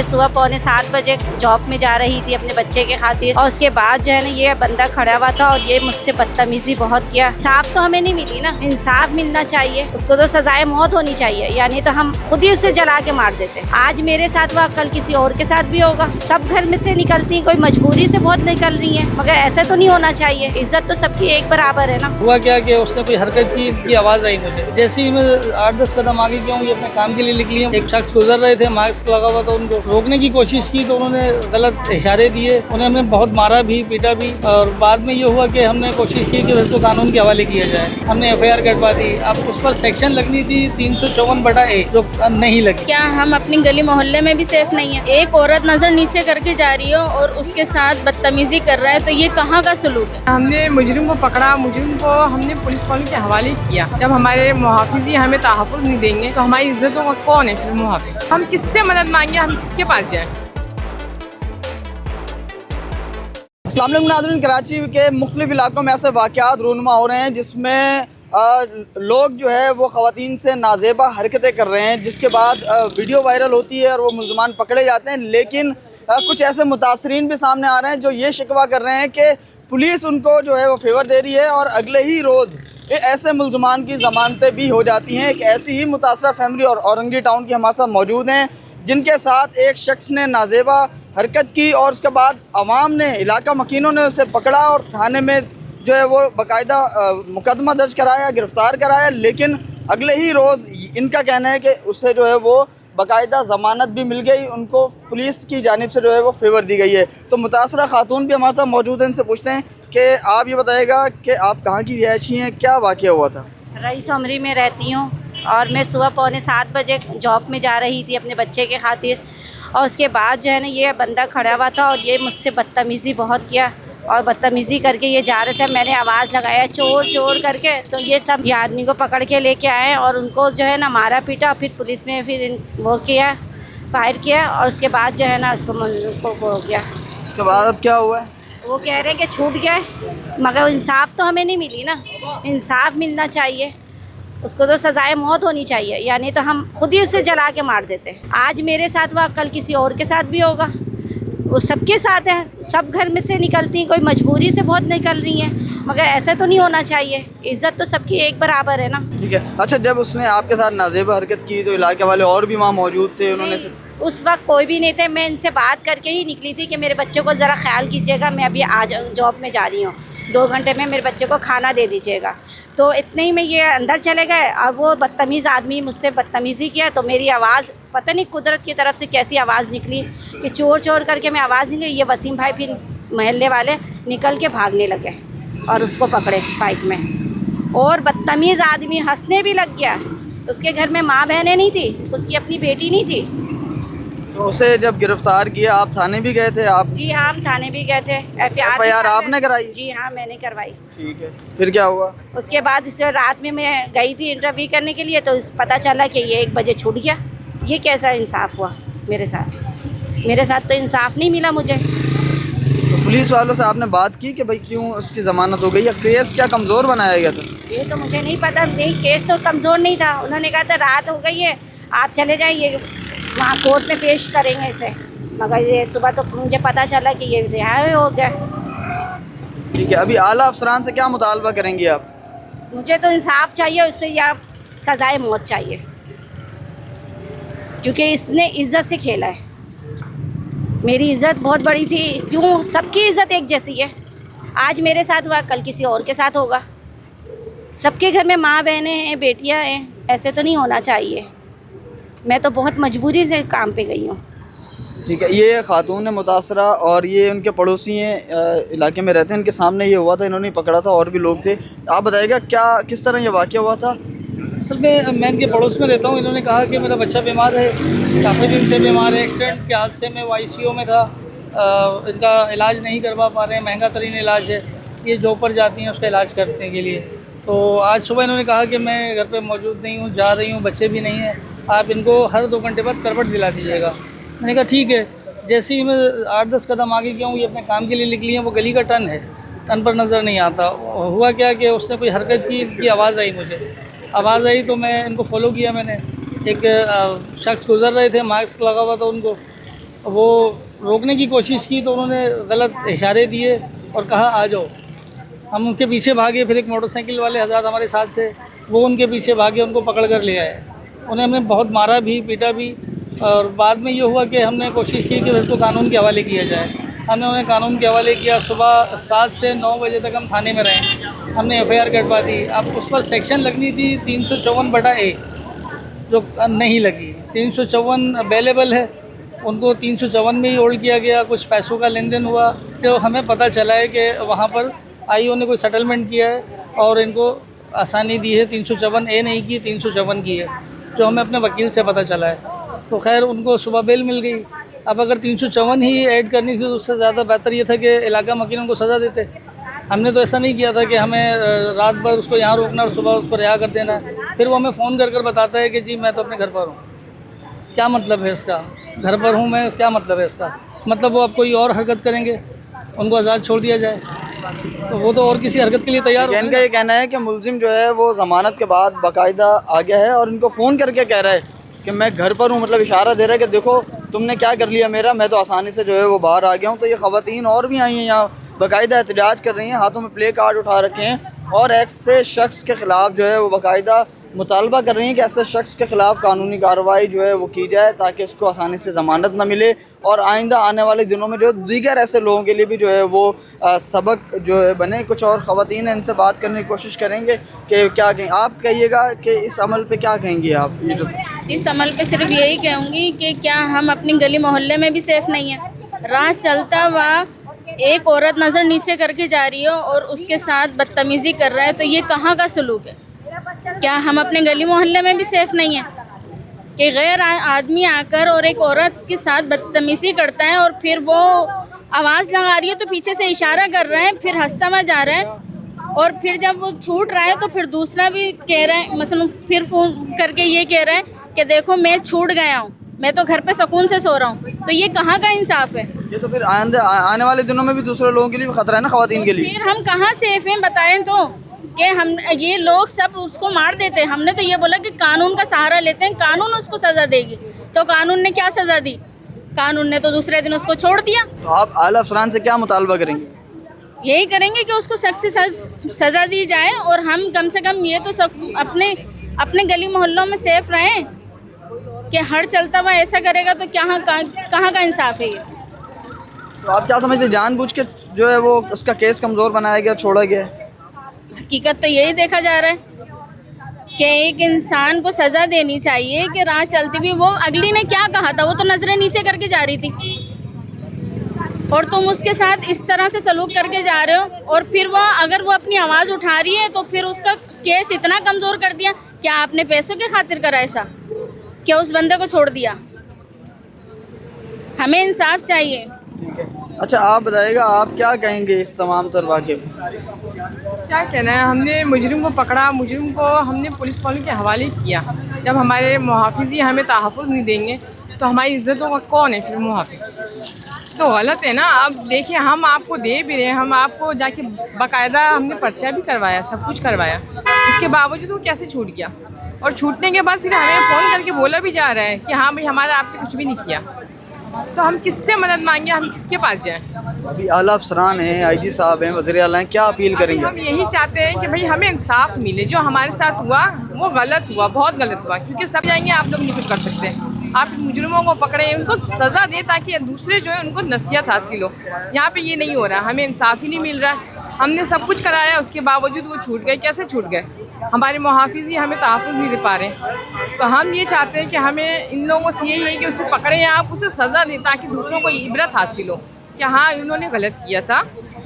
मैं सुबह 6:45 जॉब में जा रही थी अपने बच्चे के खातिर, और उसके बाद जो है ना ये बंदा खड़ा हुआ था और ये मुझसे बदतमीजी बहुत किया। इंसाफ तो हमें नहीं मिली ना, इंसाफ मिलना चाहिए, उसको तो सजाए मौत होनी चाहिए, यानी तो हम खुद ही उसे जला के मार देते। आज मेरे साथ हुआ, कल किसी और के साथ भी होगा। सब घर में से निकलती, कोई मजबूरी से बहुत निकल रही है, मगर ऐसा तो नहीं होना चाहिए। इज्जत तो सबकी एक बराबर है ना। हुआ क्या कि उसने कोई हरकत की आवाज़ आई मुझे, जैसे ही मैं 8-10 कदम आगे गया हूँ, ये अपने काम के लिए निकली हूँ। एक शख्स गुजर रहे थे, मास्क लगा हुआ था, उनको रोकने की कोशिश की तो उन्होंने गलत इशारे दिए, उन्हें हमने बहुत मारा भी, पीटा भी, और बाद में ये हुआ कि हमने कोशिश की कि उसको कानून के हवाले किया जाए। हमने FIR कटवा दी। अब उस पर सेक्शन लगनी थी 354/A, जो नहीं लगी। क्या हम अपनी गली मोहल्ले में भी सेफ नहीं है? एक औरत नजर नीचे करके जा रही हो और उसके साथ बदतमीजी कर रहा है, तो ये कहाँ का सलूक है? हमने मुजरिम को पकड़ा, मुजरिम को हमने पुलिस वालों के हवाले किया। जब हमारे मुहाफिज ही हमें तहफ़्फ़ुज़ नहीं देंगे तो हमारी इज्जतों का कौन है फिर मुहाफिज? हम किससे मदद मांगे, हम किसके पास जाएं? अस्सलाम वालेकुम नाज़रीन, कराची के मुख्तलिफ़ इलाकों में ऐसे वाक़यात रूनुमा हो रहे हैं जिसमें लोग जो है वो ख़वातीन से नाज़ेबा हरकतें कर रहे हैं, जिसके बाद वीडियो वायरल होती है और वो मुल्ज़मान पकड़े जाते हैं। लेकिन कुछ ऐसे मुतासरीन भी सामने आ रहे हैं जो ये शिकवा कर रहे हैं कि पुलिस उनको जो है वो फेवर दे रही है और अगले ही रोज़ ऐसे मुल्ज़मान की ज़मानतें भी हो जाती हैं। एक ऐसी ही मुतासरा फैमिली और औरंगी टाउन की हमारे साथ मौजूद हैं, जिनके साथ एक शख्स ने नाज़ेबा हरकत की और उसके बाद अवाम ने, इलाका मकीनों ने उसे पकड़ा और थाने में जो है वो बाकायदा मुकदमा दर्ज कराया, गिरफ़्तार कराया। लेकिन अगले ही रोज़ इनका कहना है कि उसे जो है वो बाकायदा ज़मानत भी मिल गई, उनको पुलिस की जानिब से जो है वो फेवर दी गई है। तो मुतासरा खातून भी हमारे साथ मौजूद हैं, इनसे पूछते हैं कि आप ये बताइएगा कि आप कहाँ की रिहायशी हैं, क्या वाक़या हुआ था? रईस उमरी में रहती हूँ और मैं सुबह 6:45 जॉब में जा रही थी अपने बच्चे के खातिर, और उसके बाद जो है ना ये बंदा खड़ा हुआ था और ये मुझसे बदतमीज़ी बहुत किया, और बदतमीज़ी करके ये जा रहे थे। मैंने आवाज़ लगाया चोर चोर करके, तो ये सब ये आदमी को पकड़ के लेके आए और उनको जो है ना मारा पीटा। फिर पुलिस में फिर वो किया, फायर किया, और उसके बाद जो है ना उसको हो गया। उसके बाद अब क्या हुआ है? वो कह रहे हैं कि छूट गया है, मगर इंसाफ तो हमें नहीं मिली ना। इंसाफ मिलना चाहिए, उसको तो सजाए मौत होनी चाहिए, यानी तो हम खुद ही उसे जला के मार देते। आज मेरे साथ हुआ, कल किसी और के साथ भी होगा। वो सबके साथ है, सब घर में से निकलती हैं, कोई मजबूरी से बहुत निकल रही हैं, मगर ऐसा तो नहीं होना चाहिए। इज्जत तो सबकी एक बराबर है ना। ठीक है। अच्छा, जब उसने आपके साथ नाज़ेबा हरकत की तो इलाके वाले और भी वहाँ मौजूद थे? उन्होंने उस वक्त कोई भी नहीं थे। मैं इनसे बात करके ही निकली थी कि मेरे बच्चे को ज़रा ख्याल कीजिएगा, मैं अभी आज जॉब में जा रही हूँ, 2 घंटे में मेरे बच्चे को खाना दे दीजिएगा। तो इतने ही में ये अंदर चले गए और वो बदतमीज़ आदमी मुझसे बदतमीज़ी किया। तो मेरी आवाज़ पता नहीं कुदरत की तरफ से कैसी आवाज़ निकली कि चोर चोर करके मैं आवाज़ निकली। ये वसीम भाई फिर महल्ले वाले निकल के भागने लगे और उसको पकड़े बाइक में, और बदतमीज़ आदमी हंसने भी लग गया। उसके घर में माँ बहनें नहीं थी, उसकी अपनी बेटी नहीं थी। तो उसे जब गिरफ्तार किया आप थाने भी गए थे? आप? जी हाँ, हम थाने भी गए थे। FIR आपने कराई? जी हाँ, मैंने करवाई। ठीक है, फिर क्या हुआ? उसके बाद इसे रात में मैं गई थी इंटरव्यू करने के लिए, तो पता चला कि ये 1 बजे छूट गया। ये कैसा इंसाफ हुआ मेरे साथ? मेरे साथ तो इंसाफ नहीं मिला मुझे। तो पुलिस वालों से आपने बात की कि भाई क्यों उसकी ज़मानत हो गई, या केस क्या कमज़ोर बनाया गया था? ये तो मुझे नहीं पता। नहीं, केस तो कमज़ोर नहीं था। उन्होंने कहा था रात हो गई है, आप चले जाइए, वहाँ कोर्ट में पेश करेंगे इसे। मगर ये सुबह तो मुझे पता चला कि ये रिहाई हो गया। ठीक है, अभी आला अफसरान से क्या मुतालबा करेंगी आप? मुझे तो इंसाफ चाहिए उससे, या सजाए मौत चाहिए, क्योंकि इसने इज़्ज़त से खेला है। मेरी इज़्ज़त बहुत बड़ी थी। क्यों? सबकी इज़्ज़त एक जैसी है। आज मेरे साथ हुआ, कल किसी और के साथ होगा। सबके घर में माँ बहनें हैं, बेटियाँ हैं, ऐसे तो नहीं होना चाहिए। मैं तो बहुत मजबूरी से काम पे गई हूँ। ठीक है, ये खातून है मुतासरा और ये उनके पड़ोसी हैं, इलाके में रहते हैं। इनके सामने ये हुआ था, इन्होंने पकड़ा था, और भी लोग थे। आप बताइएगा क्या किस तरह ये वाक़या हुआ था? असल में मैं इनके पड़ोस में रहता हूँ। इन्होंने कहा कि मेरा बच्चा बीमार है, काफ़ी दिन से बीमार है, एक्सीडेंट के हादसे में वो ICU में था, इनका इलाज नहीं करवा पा रहे हैं, महंगा तरीन इलाज है। ये जॉब पर जाती हैं उसका इलाज करने के लिए। तो आज सुबह इन्होंने कहा कि मैं घर पे मौजूद नहीं हूँ, जा रही हूँ, बच्चे भी नहीं हैं, आप इनको हर 2 घंटे बाद करवट दिला दीजिएगा। मैंने कहा ठीक है। जैसे ही मैं 8-10 कदम आगे गया हूँ, ये अपने काम के लिए निकली हैं, वो गली का टर्न है, टर्न पर नज़र नहीं आता। हुआ क्या कि उसने कोई हरकत की आवाज़ आई, मुझे आवाज़ आई तो मैं इनको फॉलो किया। मैंने एक शख्स गुजर रहे थे, मास्क लगा हुआ था, उनको वो रोकने की कोशिश की तो उन्होंने गलत इशारे दिए और कहा आ जाओ। हम उनके पीछे भागे, फिर एक मोटरसाइकिल वाले हज़रात हमारे साथ थे, वो उनके पीछे भागे, उनको पकड़ कर ले आए। उन्हें हमने बहुत मारा भी, पीटा भी, और बाद में ये हुआ कि हमने कोशिश की कि उसको कानून के हवाले किया जाए। हमने उन्हें कानून के हवाले किया। सुबह 7 से 9 बजे तक हम थाने में रहे, हमने FIR कटवा दी। अब उस पर सेक्शन लगनी थी 354/A, जो नहीं लगी। 354 अवेलेबल है, उनको 354 में ही होल्ड किया गया। कुछ पैसों का लेन देन हुआ, तो हमें पता चला है कि वहाँ पर IO ने कोई सेटलमेंट किया है और इनको आसानी दी है। 354A नहीं की, 354 की है, जो हमें अपने वकील से पता चला है। तो खैर उनको सुबह बेल मिल गई। अब अगर 354 ही ऐड करनी थी तो उससे ज़्यादा बेहतर ये था कि इलाका मकीन उनको सज़ा देते। हमने तो ऐसा नहीं किया था कि हमें रात भर उसको यहाँ रोकना और सुबह उसको रिहा कर देना है। फिर वो हमें फ़ोन कर बताता है कि जी मैं तो अपने घर पर हूँ। क्या मतलब है इसका? घर पर हूँ मैं, क्या मतलब है इसका? मतलब वो अब कोई और हरकत करेंगे, उनको आज़ाद छोड़ दिया जाए, तो वो तो और किसी हरकत के लिए तैयार हो। इनका ये कहना है कि मुलजिम जो है वो ज़मानत के बाद बाकायदा आ गया है और इनको फ़ोन करके कह रहा है कि मैं घर पर हूँ, मतलब इशारा दे रहा है कि देखो तुमने क्या कर लिया मेरा, मैं तो आसानी से जो है वो बाहर आ गया हूँ। तो ये ख़वातीन और भी आई हैं यहाँ, बाकायदा एहतजाज कर रही हैं, हाथों में प्ले कार्ड उठा रखे हैं और ऐसे शख्स के ख़िलाफ़ जो है वो बाकायदा मुतालबा कर रही हैं कि ऐसे शख्स के ख़िलाफ़ कानूनी कार्रवाई जो है वो की जाए, ताकि उसको आसानी से ज़मानत न मिले और आइंदा आने वाले दिनों में जो दीगर ऐसे लोगों के लिए भी जो है वो सबक जो है बने। कुछ और ख़वातीन हैं, इनसे बात करने की कोशिश करेंगे कि क्या कहें। आप कहिएगा कि इस अमल पे क्या कहेंगे आप? ये जो इस अमल पे सिर्फ यही कहूँगी कि क्या हम अपनी गली मोहल्ले में भी सेफ़ नहीं हैं? राह चलता हुआ एक औरत नज़र नीचे करके जा रही हो और उसके साथ बदतमीज़ी कर रहा है, तो ये कहाँ का सलूक है? क्या हम अपने गली मोहल्ले में भी सेफ़ नहीं हैं कि गैर आदमी आकर और एक औरत के साथ बदतमीज़ी करता है और फिर वो आवाज़ लगा रही है तो पीछे से इशारा कर रहा है, फिर हंसता हुआ जा रहा है और फिर जब वो छूट रहा है तो फिर दूसरा भी कह रहा है, मसलन फिर फ़ोन करके ये कह रहा है कि देखो मैं छूट गया हूँ, मैं तो घर पे सुकून से सो रहा हूँ। तो ये कहाँ का इंसाफ है? ये तो फिर आने वाले दिनों में भी दूसरे लोगों के लिए भी ख़तरा है ना, ख़वातीन के लिए। फिर हम कहाँ सेफ हैं बताएं तो? कि हम ये लोग सब उसको मार देते हैं। हमने तो ये बोला कि कानून का सहारा लेते हैं, कानून उसको सज़ा देगी। तो कानून ने क्या सज़ा दी? कानून ने तो दूसरे दिन उसको छोड़ दिया। तो आप आला अफसरान से क्या मुतालबा करेंगे? यही करेंगे कि उसको सख्त से सज़ा दी जाए और हम कम से कम ये तो सब अपने गली मोहल्लों में सेफ रहें कि हर चलता हुआ ऐसा करेगा तो कहाँ का इंसाफ है ये? तो आप क्या समझते हैं, जानबूझ के जो है वो उसका केस कमज़ोर बनाया गया, छोड़ा गया? हकीकत तो यही देखा जा रहा है कि एक इंसान को सज़ा देनी चाहिए कि राह चलती भी वो अगली ने क्या कहा था, वो तो नज़रें नीचे करके जा रही थी और तुम उसके साथ इस तरह से सलूक करके जा रहे हो। और फिर वो अगर वो अपनी आवाज़ उठा रही है तो फिर उसका केस इतना कमज़ोर कर दिया। क्या आपने पैसों के खातिर करा ऐसा? क्या उस बंदे को छोड़ दिया? हमें इंसाफ चाहिए। अच्छा आप बताइएगा, आप क्या कहेंगे इस तमाम तर वाक़े में? क्या कहना है, हमने मुजरिम को पकड़ा, मुजरिम को हमने पुलिस वालों के हवाले किया। जब हमारे मुहाफ़िज़ हमें तहफ़्फ़ुज़ नहीं देंगे तो हमारी इज़्ज़तों का कौन है फिर मुहाफ़िज़? तो गलत है ना। अब देखिए हम आपको दे भी रहे हैं, हम आपको जाके बाकायदा हमने पर्चा भी करवाया, सब कुछ करवाया, इसके बावजूद वो कैसे छूट गया? और छूटने के बाद फिर हमें फ़ोन करके बोला भी जा रहा है कि हाँ भाई हमारा आपने कुछ भी नहीं किया। तो हम किससे मदद मांगे, हम किसके पास जाएं? अभी आला अफसरान हैं, IG साहब हैं, वज़ीर आला हैं, क्या अपील करेंगे? हम यही चाहते हैं कि भाई हमें इंसाफ मिले। जो हमारे साथ हुआ वो गलत हुआ, बहुत गलत हुआ, क्योंकि सब जाएंगे आप लोग नहीं कुछ कर सकते। आप मुजरिमों को पकड़े, उनको सज़ा दें ताकि दूसरे जो है उनको नसीहत हासिल हो। यहाँ पे ये नहीं हो रहा, हमें इंसाफ ही नहीं मिल रहा। हमने सब कुछ कराया, उसके बावजूद वो छूट गए। कैसे छूट गए? हमारे मुहाफ़िज़ हमें तहफ़्फ़ुज़ नहीं दे पा रहे। तो हम ये चाहते हैं कि हमें इन लोगों से यही है कि उसे पकड़ें, आप उसे सज़ा दें ताकि दूसरों को इबरत हासिल हो कि हाँ इन्होंने गलत किया था।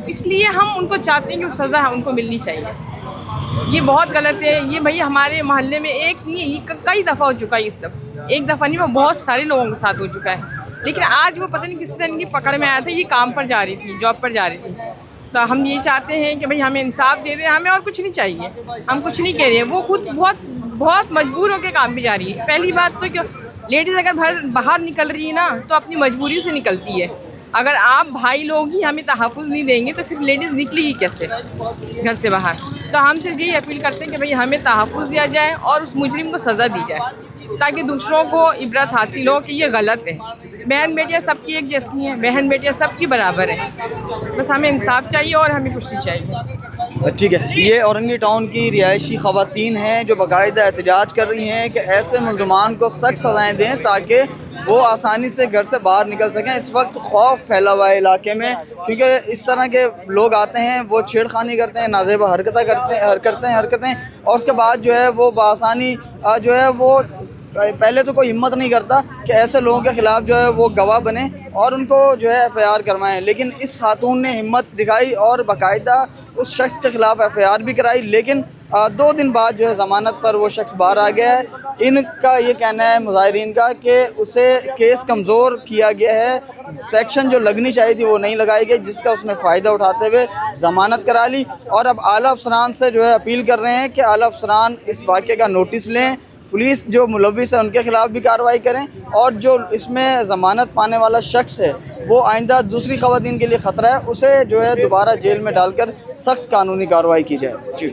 इसलिए हम उनको चाहते हैं कि वो सज़ा उनको मिलनी चाहिए। ये बहुत गलत है। ये भाई हमारे मोहल्ले में एक नहीं, ये कई दफ़ा हो चुका है। ये सब एक दफ़ा नहीं, वो बहुत सारे लोगों के साथ हो चुका है। लेकिन आज वो पता नहीं किस तरह इनकी पकड़ में आया था। ये काम पर जा रही थी, जॉब पर जा रही थी। तो हम ये चाहते हैं कि भाई हमें इंसाफ दे दें, हमें और कुछ नहीं चाहिए। हम कुछ नहीं कह रहे हैं, वो खुद बहुत मजबूर होकर काम पे जा रही है। पहली बात तो क्यों लेडीज़ अगर बाहर निकल रही है ना तो अपनी मजबूरी से निकलती है। अगर आप भाई लोग ही हमें तहफ़्फ़ुज़ नहीं देंगे तो फिर लेडीज़ निकलेगी कैसे घर से बाहर? तो हम सिर्फ यही अपील करते हैं कि भाई हमें तहफ़्फ़ुज़ दिया जाए और उस मुजरिम को सज़ा दी जाए। ताकि दूसरों को इबरत हासिल हो कि ये गलत है। बहन बेटियाँ सबकी एक जैसी हैं, बहन बेटियाँ सबकी बराबर हैं। बस हमें इंसाफ चाहिए और हमें कुछ नहीं चाहिए। ठीक है, ये औरंगी टाउन की रिहायशी ख़वातीन हैं जो बाकायदा एहतजाज कर रही हैं कि ऐसे मुलजमान को सख्त सज़ाएँ दें ताकि वो आसानी से घर से बाहर निकल सकें। इस वक्त खौफ फैला हुआ है इलाके में, क्योंकि इस तरह के लोग आते हैं, वो छेड़खानी करते हैं, नाजेबा हरकतें और उसके बाद जो है वो बआसानी जो है वो पहले तो कोई हिम्मत नहीं करता कि ऐसे लोगों के ख़िलाफ़ जो है वो गवाह बने और उनको जो है FIR करवाएं, लेकिन इस खातून ने हिम्मत दिखाई और बाकायदा उस शख्स के ख़िलाफ़ FIR भी कराई। लेकिन 2 दिन बाद जो है ज़मानत पर वो शख्स बाहर आ गया है। इनका ये कहना है मुज़ाहिरीन का कि उसे केस कमज़ोर किया गया है, सेक्शन जो लगनी चाहिए थी वो नहीं लगाई गई, जिसका उसने फ़ायदा उठाते हुए ज़मानत करा ली। और अब आला अफसरान से जो है अपील कर रहे हैं कि आला अफसरान इस वाक़े का नोटिस लें, पुलिस जो मुलव्विस है उनके ख़िलाफ़ भी कार्रवाई करें और जो इसमें ज़मानत पाने वाला शख्स है वो आइंदा दूसरी ख़वातीन के लिए ख़तरा है, उसे जो है दोबारा जेल में डालकर सख्त कानूनी कार्रवाई की जाए। जी।